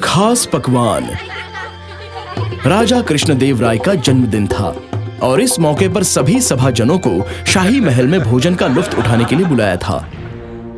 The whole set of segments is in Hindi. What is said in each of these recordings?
खास पकवान। राजा कृष्णदेव राय का जन्मदिन था और इस मौके पर सभी सभाजनों को शाही महल में भोजन का लुत्फ उठाने के लिए बुलाया था।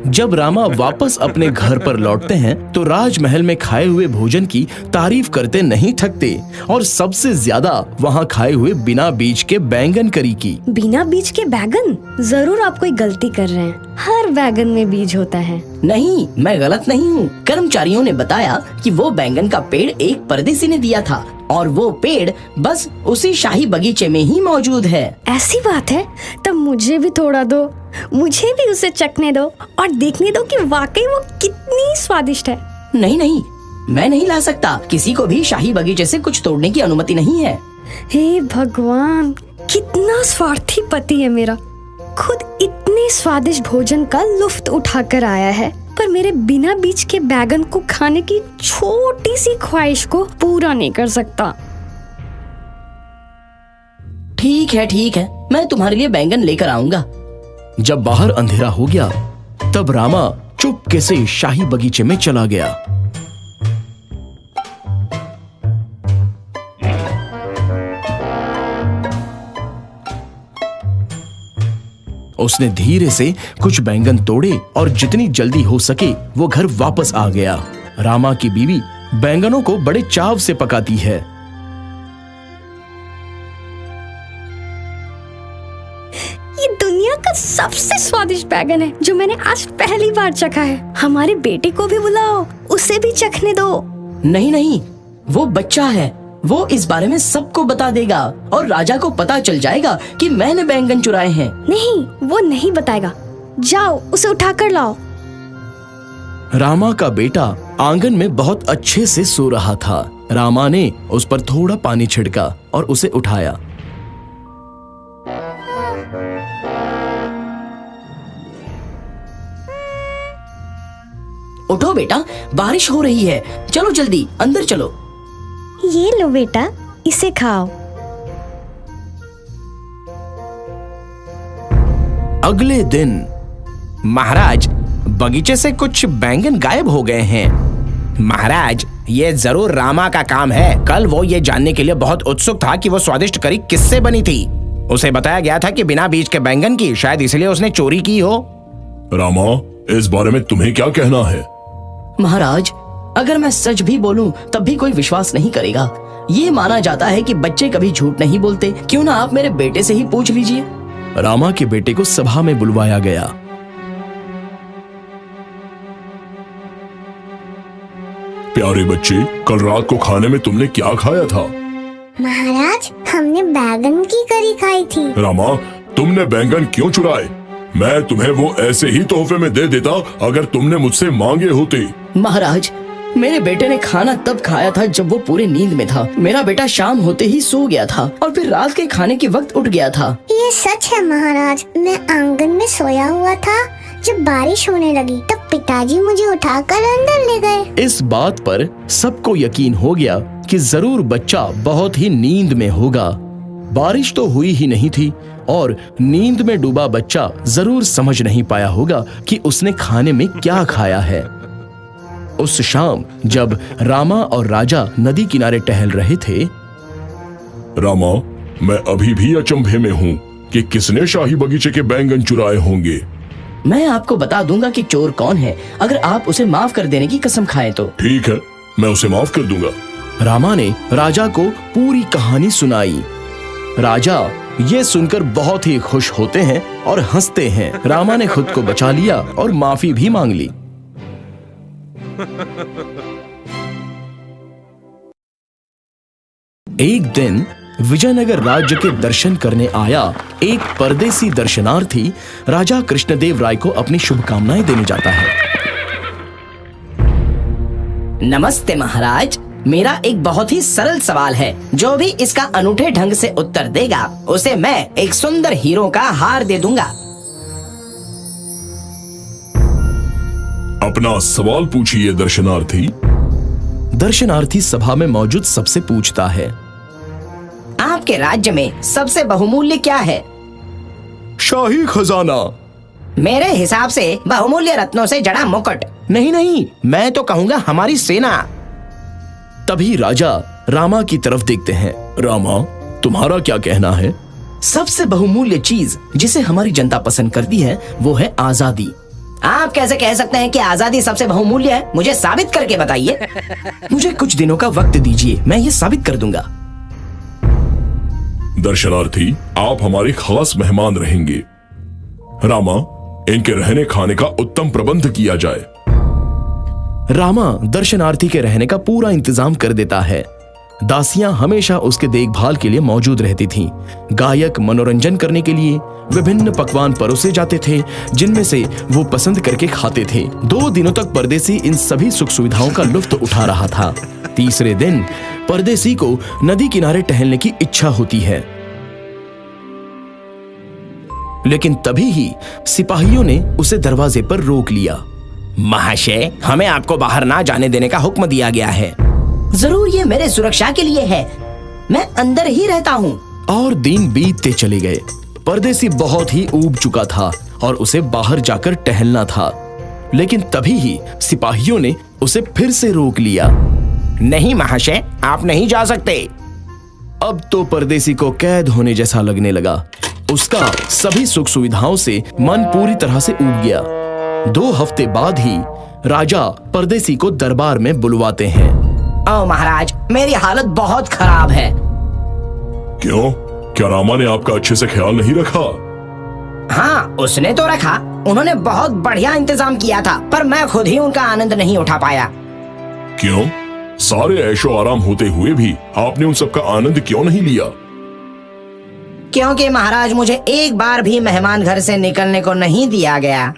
जब रामा वापस अपने घर पर लौटते हैं तो राजमहल में खाए हुए भोजन की तारीफ करते नहीं थकते और सबसे ज्यादा वहाँ खाए हुए बिना बीज के बैंगन करी की। बिना बीज के बैंगन? जरूर आप कोई गलती कर रहे हैं, हर बैंगन में बीज होता है। नहीं, मैं गलत नहीं हूँ। कर्मचारियों ने बताया कि वो बैंगन का पेड़ एक परदेसी ने दिया था और वो पेड़ बस उसी शाही बगीचे में ही मौजूद है। ऐसी बात है? तब मुझे भी थोड़ा दो, मुझे भी उसे चखने दो और देखने दो कि वाकई वो कितनी स्वादिष्ट है। नहीं नहीं, मैं नहीं ला सकता। किसी को भी शाही बगीचे से कुछ तोड़ने की अनुमति नहीं है। हे भगवान, कितना स्वार्थी पति है मेरा। खुद इतने स्वादिष्ट भोजन का लुत्फ उठाकर आया है, पर मेरे बिना बीज के बैंगन को खाने की छोटी सी ख्वाहिश को पूरा नहीं कर सकता। ठीक है, मैं तुम्हारे लिए बैंगन लेकर आऊंगा। जब बाहर अंधेरा हो गया तब रामा चुपके से शाही बगीचे में चला गया। उसने धीरे से कुछ बैंगन तोड़े और जितनी जल्दी हो सके वो घर वापस आ गया। रामा की बीवी बैंगनों को बड़े चाव से पकाती है। ये दुनिया का सबसे स्वादिष्ट बैंगन है जो मैंने आज पहली बार चखा है। हमारे बेटे को भी बुलाओ, उसे भी चखने दो। नहीं, वो बच्चा है। वो इस बारे में सबको बता देगा और राजा को पता चल जाएगा कि मैंने बैंगन चुराए हैं। नहीं, वो नहीं बताएगा। जाओ, उसे उठा कर लाओ। रामा का बेटा आंगन में बहुत अच्छे से सो रहा था। रामा ने उस पर थोड़ा पानी छिड़का और उसे उठाया। उठो बेटा, बारिश हो रही है। चलो जल्दी अंदर चलो। ये लो बेटा, इसे खाओ। अगले दिन महाराज, बगीचे से कुछ बैंगन गायब हो गए हैं। महाराज, ये जरूर रामा का काम है। कल वो ये जानने के लिए बहुत उत्सुक था कि वो स्वादिष्ट करी किससे बनी थी। उसे बताया गया था कि बिना बीज के बैंगन की, शायद इसलिए उसने चोरी की हो। रामा, इस बारे में तुम्हें क्या कहना है? महाराज, अगर मैं सच भी बोलूं तब भी कोई विश्वास नहीं करेगा। ये माना जाता है कि बच्चे कभी झूठ नहीं बोलते। क्यों ना आप मेरे बेटे से ही पूछ लीजिए। रामा के बेटे को सभा में बुलवाया गया। प्यारे बच्चे, कल रात को खाने में तुमने क्या खाया था? महाराज, हमने बैंगन की करी खाई थी। रामा, तुमने बैंगन क्यों चुराए? मैं तुम्हें वो ऐसे ही तोहफे में दे देता अगर तुमने मुझसे मांगे होते। महाराज, मेरे बेटे ने खाना तब खाया था जब वो पूरी नींद में था। मेरा बेटा शाम होते ही सो गया था और फिर रात के खाने के वक्त उठ गया था। ये सच है महाराज। मैं आंगन में सोया हुआ था। जब बारिश होने लगी तब पिताजी मुझे उठाकर अंदर ले गए। इस बात पर सबको यकीन हो गया कि जरूर बच्चा बहुत ही नींद में होगा। बारिश तो हुई ही नहीं थी और नींद में डूबा बच्चा जरूर समझ नहीं पाया होगा कि उसने खाने में क्या खाया है। उस शाम जब रामा और राजा नदी किनारे टहल रहे थे। रामा, मैं अभी भी अचंभे में हूँ कि किसने शाही बगीचे के बैंगन चुराए होंगे। मैं आपको बता दूंगा कि चोर कौन है, अगर आप उसे माफ कर देने की कसम खाएं तो। ठीक है, मैं उसे माफ कर दूंगा। रामा ने राजा को पूरी कहानी सुनाई। राजा ये सुनकर बहुत ही खुश होते हैं और हंसते हैं। रामा ने खुद को बचा लिया और माफी भी मांग ली। एक दिन विजयनगर राज्य के दर्शन करने आया एक परदेसी दर्शनार्थी राजा कृष्णदेव राय को अपनी शुभकामनाएं देने जाता है। नमस्ते महाराज, मेरा एक बहुत ही सरल सवाल है। जो भी इसका अनूठे ढंग से उत्तर देगा उसे मैं एक सुंदर हीरो का हार दे दूंगा। अपना सवाल पूछिए दर्शनार्थी। दर्शनार्थी सभा में मौजूद सबसे पूछता है, आपके राज्य में सबसे बहुमूल्य क्या है? शाही खजाना। मेरे हिसाब से बहुमूल्य रत्नों से जड़ा मुकुट। नहीं, मैं तो कहूँगा हमारी सेना। तभी राजा रामा की तरफ देखते हैं। रामा, तुम्हारा क्या कहना है? सबसे बहुमूल्य चीज जिसे हमारी जनता पसंद करती है वो है आजादी। आप कैसे कह सकते हैं कि आजादी सबसे बहुमूल्य है? मुझे साबित करके बताइए। मुझे कुछ दिनों का वक्त दीजिए, मैं ये साबित कर दूंगा। दर्शनार्थी, आप हमारे खास मेहमान रहेंगे। रामा, इनके रहने खाने का उत्तम प्रबंध किया जाए। रामा दर्शनार्थी के रहने का पूरा इंतजाम कर देता है। दासियां हमेशा उसके देखभाल के लिए मौजूद रहती थीं। गायक मनोरंजन करने के लिए विभिन्न पकवान परोसे जाते थे, जिनमें से वो पसंद करके खाते थे। 2 दिनों तक परदेसी इन सभी सुख सुविधाओं का लुत्फ उठा रहा था। तीसरे दिन परदेसी को नदी किनारे टहलने की इच्छा होती है, लेकिन तभी ही सिपाहियों ने उसे दरवाजे पर रोक लिया। महाशय, हमें आपको बाहर ना जाने देने का हुक्म दिया गया है। जरूर ये मेरे सुरक्षा के लिए है, मैं अंदर ही रहता हूँ। और दिन बीतते चले गए। परदेसी बहुत ही ऊब चुका था और उसे बाहर जाकर टहलना था, लेकिन तभी ही सिपाहियों ने उसे फिर से रोक लिया। नहीं महाशय, आप नहीं जा सकते। अब तो परदेसी को कैद होने जैसा लगने लगा। उसका सभी सुख सुविधाओं से मन पूरी तरह से ऊब गया। 2 हफ्ते बाद ही राजा परदेसी को दरबार में बुलवाते हैं। ओ महाराज, मेरी हालत बहुत खराब है। क्यों? क्या रामा ने आपका अच्छे से ख्याल नहीं रखा? हाँ, उसने तो रखा। उन्होंने बहुत बढ़िया इंतजाम किया था, पर मैं खुद ही उनका आनंद नहीं उठा पाया। क्यों? सारे ऐशो आराम होते हुए भी आपने उन सबका आनंद क्यों नहीं लिया? क्योंकि महाराज, मुझे एक बार भी मेहमान घर से निकलने को नहीं दिया गया।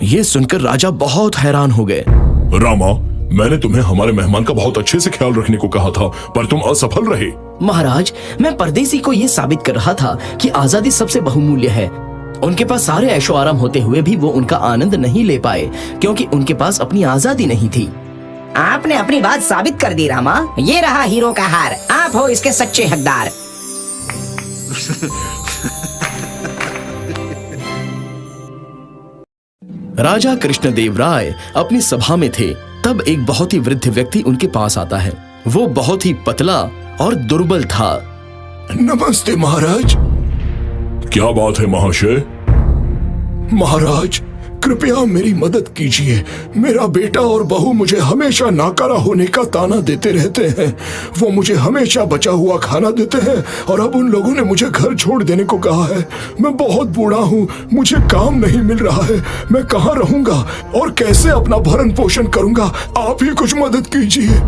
ये सुनकर राजा बहुत हैरान हो गए। रामा, मैंने तुम्हें हमारे मेहमान का बहुत अच्छे से ख्याल रखने को कहा था, पर तुम असफल रहे। महाराज, मैं परदेसी को ये साबित कर रहा था कि आजादी सबसे बहुमूल्य है। उनके पास सारे ऐशो आराम होते हुए भी वो उनका आनंद नहीं ले पाए, क्योंकि उनके पास अपनी आजादी नहीं थी। आपने अपनी बात साबित कर दी रामा। ये रहा हीरो का हार, आप हो इसके सच्चे हकदार। राजा कृष्णदेव राय अपनी सभा में थे, तब एक बहुत ही वृद्ध व्यक्ति उनके पास आता है। वो बहुत ही पतला और दुर्बल था। नमस्ते महाराज। क्या बात है महाशय? महाराज, कृपया मेरी मदद कीजिए। मेरा बेटा और बहू मुझे हमेशा नाकारा होने का ताना देते रहते हैं। वो मुझे हमेशा बचा हुआ खाना देते हैं और अब उन लोगों ने मुझे घर छोड़ देने को कहा है। मैं बहुत बूढ़ा हूँ, मुझे काम नहीं मिल रहा है। मैं कहाँ रहूंगा और कैसे अपना भरण पोषण करूंगा? आप ही कुछ मदद कीजिए।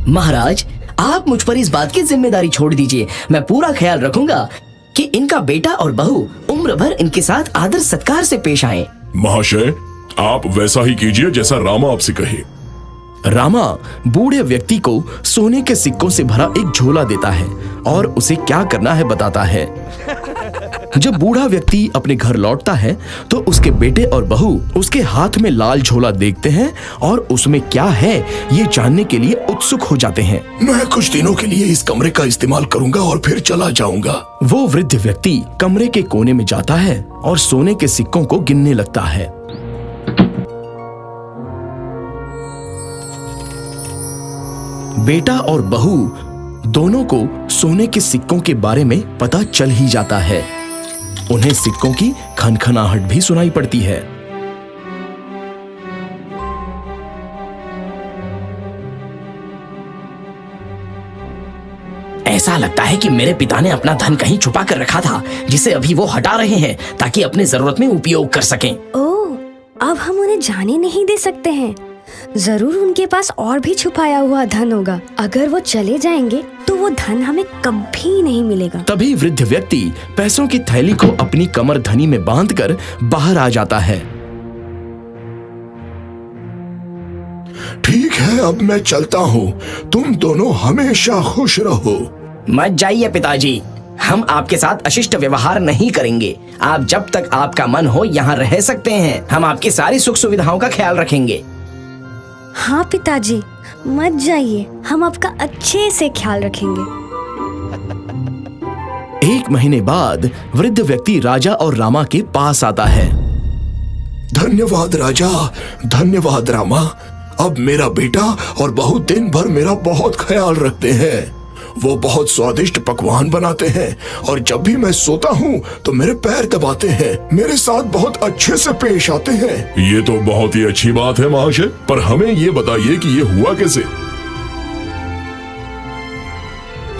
महाराज, आप मुझ पर इस बात की जिम्मेदारी छोड़ दीजिए। मैं पूरा ख्याल रखूंगा कि इनका बेटा और बहू उम्र भर इनके साथ आदर सत्कार से पेश आए। महाशय, आप वैसा ही कीजिए जैसा रामा आपसे कहे। रामा बूढ़े व्यक्ति को सोने के सिक्कों से भरा एक झोला देता है और उसे क्या करना है बताता है। जब बूढ़ा व्यक्ति अपने घर लौटता है तो उसके बेटे और बहू उसके हाथ में लाल झोला देखते हैं और उसमें क्या है ये जानने के लिए उत्सुक हो जाते हैं। मैं कुछ दिनों के लिए इस कमरे का इस्तेमाल करूंगा और फिर चला जाऊंगा। वो वृद्ध व्यक्ति कमरे के कोने में जाता है और सोने के सिक्कों को गिनने लगता है। बेटा और बहू दोनों को सोने के सिक्कों के बारे में पता चल ही जाता है। उन्हें सिक्कों की खनखनाहट भी सुनाई पड़ती है। ऐसा लगता है कि मेरे पिता ने अपना धन कहीं छुपा कर रखा था, जिसे अभी वो हटा रहे हैं ताकि अपने जरूरत में उपयोग कर सकें। ओह, अब हम उन्हें जाने नहीं दे सकते हैं। जरूर उनके पास और भी छुपाया हुआ धन होगा। अगर वो चले जाएंगे तो वो धन हमें कभी नहीं मिलेगा। तभी वृद्ध व्यक्ति पैसों की थैली को अपनी कमर धनी में बांधकर बाहर आ जाता है। ठीक है, अब मैं चलता हूँ। तुम दोनों हमेशा खुश रहो। मत जाइए पिताजी, हम आपके साथ अशिष्ट व्यवहार नहीं करेंगे। आप जब तक आपका मन हो यहाँ रह सकते हैं। हम आपकी सारी सुख सुविधाओं का ख्याल रखेंगे। हाँ पिताजी, मत जाइए, हम आपका अच्छे से ख्याल रखेंगे। 1 महीने बाद वृद्ध व्यक्ति राजा और रामा के पास आता है। धन्यवाद राजा, धन्यवाद रामा। अब मेरा बेटा और बहू दिन भर मेरा बहुत ख्याल रखते हैं। वो बहुत स्वादिष्ट पकवान बनाते हैं और जब भी मैं सोता हूँ तो मेरे पैर दबाते हैं, मेरे साथ बहुत अच्छे से पेश आते हैं। ये तो बहुत ही अच्छी बात है महाशय, पर हमें ये बताइए कि ये हुआ कैसे?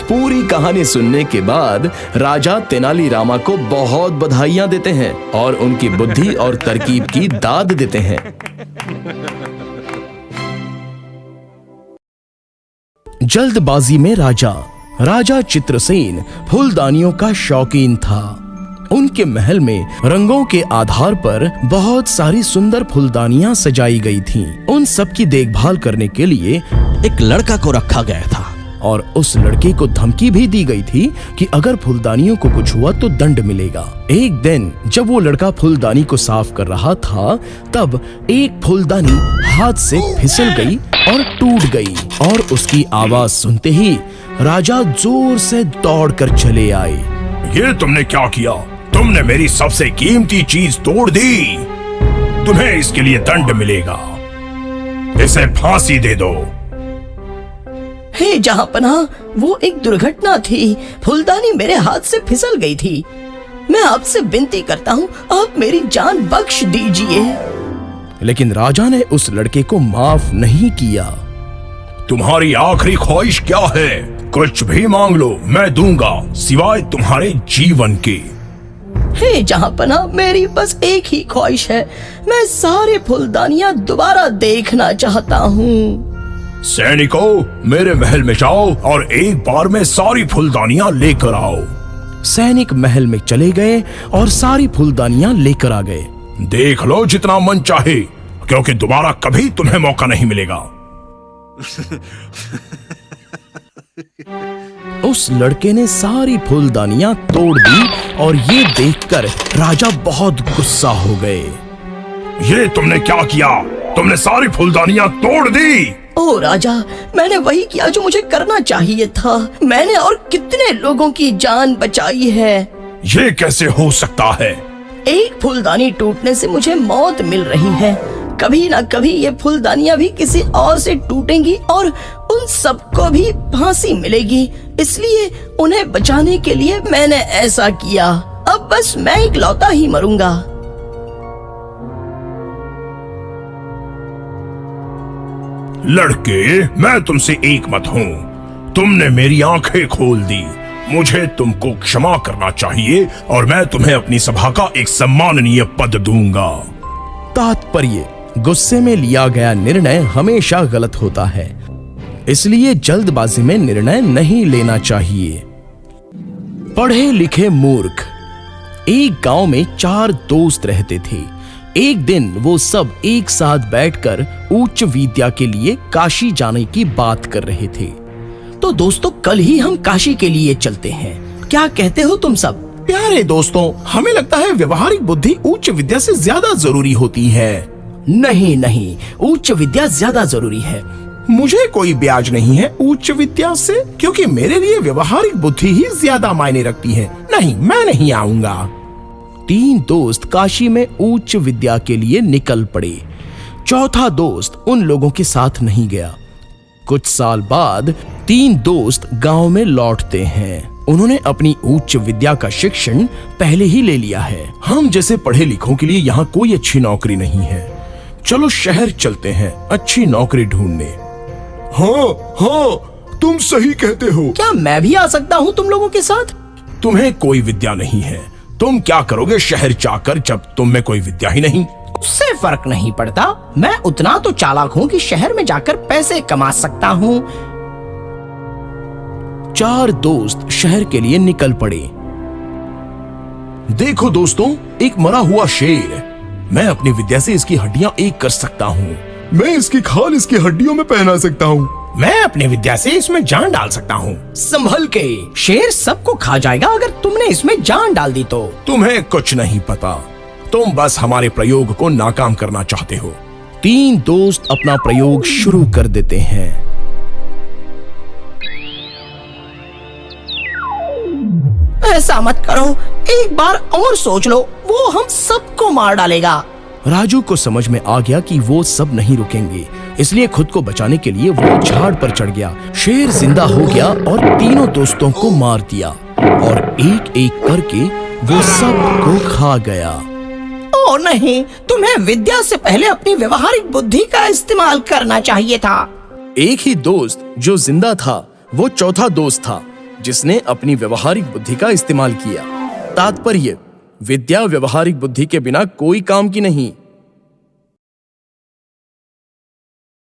पूरी कहानी सुनने के बाद राजा तेनालीरामा को बहुत बधाइयां देते हैं और उनकी बुद्धि और तरकीब की दाद देते हैं। जल्दबाजी में राजा चित्रसेन फूलदानियों का शौकीन था। उनके महल में रंगों के आधार पर बहुत सारी सुंदर फूलदानियां सजाई गई थीं। उन सब की देखभाल करने के लिए एक लड़का को रखा गया था और उस लड़के को धमकी भी दी गई थी कि अगर फूलदानियों को कुछ हुआ तो दंड मिलेगा। एक दिन जब वो लड़का फूलदानी को साफ कर रहा था, तब एक फूलदानी हाथ से फिसल गई और टूट गई और उसकी आवाज सुनते ही राजा जोर से दौड़कर चले आए। ये तुमने क्या किया? तुमने मेरी सबसे कीमती चीज तोड़ दी। तुम्हें इसके लिए दंड मिलेगा। इसे फांसी दे दो। हे जहांपनाह, वो एक दुर्घटना थी। फूलदानी मेरे हाथ से फिसल गई थी। मैं आपसे विनती करता हूँ, आप मेरी जान बख्श दीजिए। लेकिन राजा ने उस लड़के को माफ नहीं किया। तुम्हारी आखिरी ख्वाहिश क्या है? कुछ भी मांग लो, मैं दूंगा, सिवाय तुम्हारे जीवन के। हे जहांपनाह, मेरी बस एक ही ख्वाहिश है। मैं सारे फूलदानियां दोबारा देखना चाहता हूँ। सैनिकों, मेरे महल में जाओ और एक बार में सारी फूलदानियां लेकर आओ। सैनिक महल में चले गए और सारी फूलदानियां लेकर आ गए। देख लो जितना मन चाहे, क्योंकि दोबारा कभी तुम्हें मौका नहीं मिलेगा। उस लड़के ने सारी फूलदानियां तोड़ दी और ये देखकर राजा बहुत गुस्सा हो गए। ये तुमने क्या किया? तुमने सारी फूलदानियां तोड़ दी। ओ राजा, मैंने वही किया जो मुझे करना चाहिए था। मैंने और कितने लोगों की जान बचाई है। ये कैसे हो सकता है? एक फूलदानी टूटने से मुझे मौत मिल रही है। कभी ना कभी ये फूलदानियां भी किसी और से टूटेंगी और उन सबको भी फांसी मिलेगी। इसलिए उन्हें बचाने के लिए मैंने ऐसा किया। अब बस मैं इकलौता ही मरूंगा। लड़के, मैं तुमसे एक मत हूँ। तुमने मेरी आंखें खोल दी। मुझे तुमको क्षमा करना चाहिए और मैं तुम्हें अपनी सभा का एक सम्माननीय पद दूंगा। तात्पर्य, गुस्से में लिया गया निर्णय हमेशा गलत होता है, इसलिए जल्दबाजी में निर्णय नहीं लेना चाहिए। पढ़े लिखे मूर्ख। एक गांव में 4 दोस्त रहते थे। एक दिन वो सब एक साथ बैठकर उच्च विद्या के लिए काशी जाने की बात कर रहे थे। तो दोस्तों, कल ही हम काशी के लिए चलते हैं। क्या कहते हो तुम सब? प्यारे दोस्तों, हमें लगता है व्यवहारिक बुद्धि उच्च विद्या से ज्यादा जरूरी होती है। नहीं नहीं, उच्च विद्या ज्यादा जरूरी है। मुझे कोई ब्याज नहीं है उच्च विद्या से, क्योंकि मेरे लिए व्यवहारिक बुद्धि ही ज्यादा मायने रखती है। नहीं, मैं नहीं आऊंगा। 3 दोस्त काशी में उच्च विद्या के लिए निकल पड़े। चौथा दोस्त उन लोगों के साथ नहीं गया। कुछ साल बाद 3 दोस्त गांव में लौटते हैं। उन्होंने अपनी उच्च विद्या का शिक्षण पहले ही ले लिया है। हम जैसे पढ़े लिखों के लिए यहाँ कोई अच्छी नौकरी नहीं है। चलो शहर चलते हैं अच्छी नौकरी ढूंढने। हाँ हाँ, तुम सही कहते हो। क्या मैं भी आ सकता हूँ तुम लोगों के साथ? तुम्हें कोई विद्या नहीं है, तुम क्या करोगे शहर जाकर जब तुम में कोई विद्या ही नहीं? उससे फर्क नहीं पड़ता। मैं उतना तो चालाक हूँ कि शहर में जाकर पैसे कमा सकता हूँ। 4 दोस्त शहर के लिए निकल पड़े। देखो दोस्तों, एक मरा हुआ शेर। मैं अपनी विद्या से इसकी हड्डियां एक कर सकता हूँ। मैं इसकी खाल इसकी हड्डियों में पहना सकता हूँ। मैं अपनी विद्या से इसमें जान डाल सकता हूँ। संभल के, शेर सबको खा जाएगा अगर तुमने इसमें जान डाल दी तो। तुम्हें कुछ नहीं पता, तुम बस हमारे प्रयोग को नाकाम करना चाहते हो। 3 दोस्त अपना प्रयोग शुरू कर देते हैं। ऐसा मत करो, एक बार और सोच लो, वो हम सबको मार डालेगा। राजू को समझ में आ गया कि वो सब नहीं रुकेंगे, इसलिए खुद को बचाने के लिए वो झाड़ पर चढ़ गया। शेर जिंदा हो गया और तीनों दोस्तों को मार दिया और एक एक करके वो सबको खा गया। ओ नहीं, तुम्हें विद्या से पहले अपनी व्यवहारिक बुद्धि का इस्तेमाल करना चाहिए था। एक ही दोस्त जो जिंदा था वो चौथा दोस्त था जिसने अपनी व्यवहारिक बुद्धि का इस्तेमाल किया। तात्पर्य, विद्या व्यवहारिक बुद्धि के बिना कोई काम की नहीं।